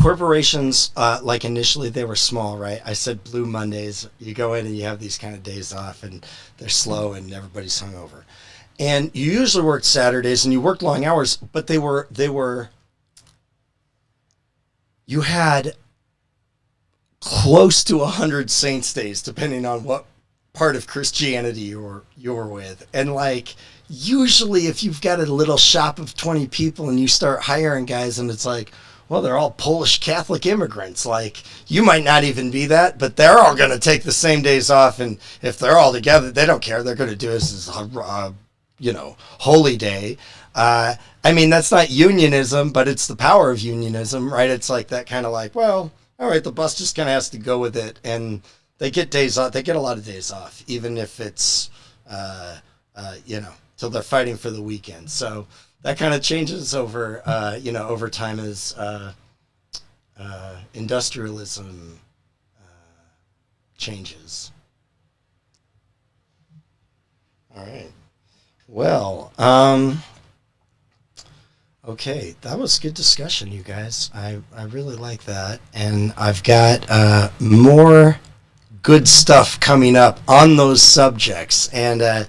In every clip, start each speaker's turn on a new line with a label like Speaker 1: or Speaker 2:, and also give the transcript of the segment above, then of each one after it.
Speaker 1: corporations, like initially they were small, right? I said Blue Mondays. You go in and you have these kind of days off, and they're slow, and everybody's hungover. And you usually worked Saturdays, and you worked long hours, but you had close to 100 saints days, depending on what part of Christianity you're with. And like, usually if you've got a little shop of 20 people and you start hiring guys and it's like, well, they're all Polish Catholic immigrants. Like, you might not even be that, but they're all going to take the same days off. And if they're all together, they don't care. They're going to do this as a, holy day. I mean, that's not unionism, but it's the power of unionism, right? It's like that kind of like, well, all right, the bus just kind of has to go with it. And they get days off. They get a lot of days off, even if it's, till they're fighting for the weekend. So that kind of changes over, over time as industrialism changes. All right. Well, okay, that was good discussion, you guys. I really like that. And I've got more good stuff coming up on those subjects. And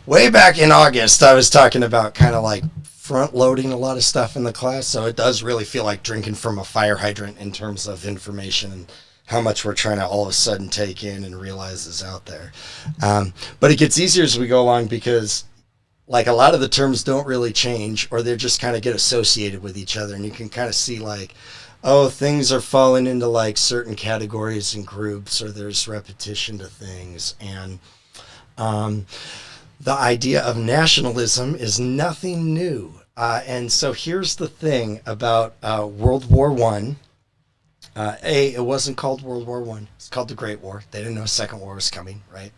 Speaker 1: way back in August, I was talking about kind of like front loading a lot of stuff in the class. So it does really feel like drinking from a fire hydrant in terms of information and how much we're trying to all of a sudden take in and realize is out there. But it gets easier as we go along because like a lot of the terms don't really change, or they just kind of get associated with each other. And you can kind of see like, oh, things are falling into like certain categories and groups, or there's repetition to things. And the idea of nationalism is nothing new. And so here's the thing about World War One. It wasn't called World War One. It's called the Great War. They didn't know a second war was coming, right?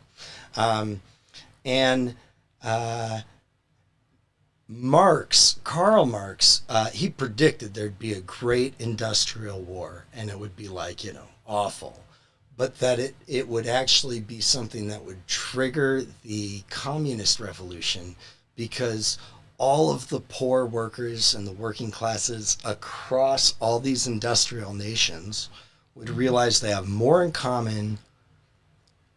Speaker 1: Karl Marx, he predicted there'd be a great industrial war, and it would be like, awful. But that it would actually be something that would trigger the communist revolution, because all of the poor workers and the working classes across all these industrial nations would realize they have more in common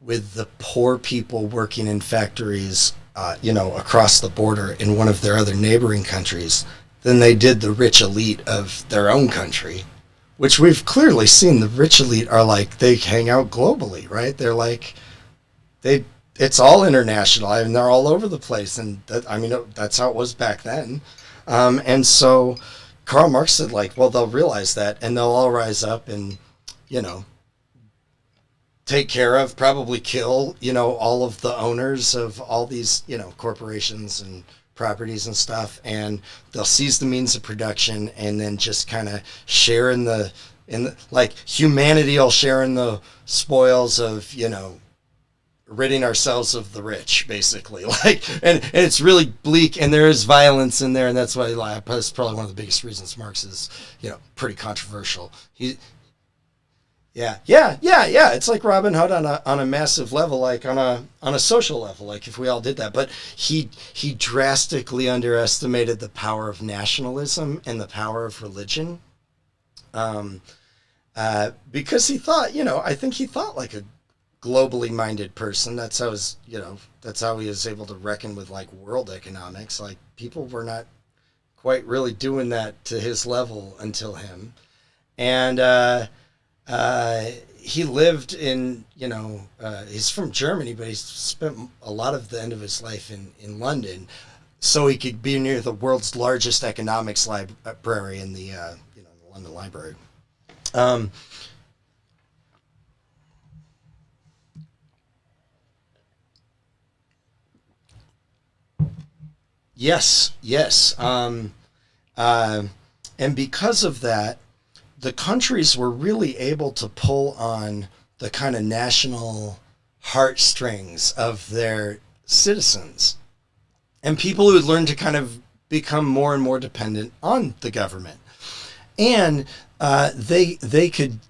Speaker 1: with the poor people working in factories, across the border in one of their other neighboring countries than they did the rich elite of their own country, which we've clearly seen. The rich elite are like, they hang out globally, right? They're like, it's all international, and they're all over the place. And that's how it was back then. And so Karl Marx said, like, well, they'll realize that, and they'll all rise up and, take care of, probably kill, all of the owners of all these, corporations and properties and stuff. And they'll seize the means of production and then just kind of share in the, like, humanity will share in the spoils of, ridding ourselves of the rich, basically. Like, and it's really bleak, and there is violence in there, and that's why that's probably one of the biggest reasons Marx is, pretty controversial. Yeah. It's like Robin Hood on a massive level, like on a social level, like if we all did that. But he drastically underestimated the power of nationalism and the power of religion, because he thought, I think he thought like a globally minded person. That's how he was able to reckon with like world economics. Like, people were not quite really doing that to his level until him. And he lived in, he's from Germany, but he spent a lot of the end of his life in London, so he could be near the world's largest economics library in the London Library. Yes. And because of that, the countries were really able to pull on the kind of national heartstrings of their citizens, and people who had learned to kind of become more and more dependent on the government. And they could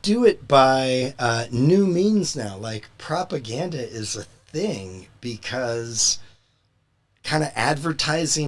Speaker 1: do it by new means now. Like, propaganda is a thing, because kind of advertising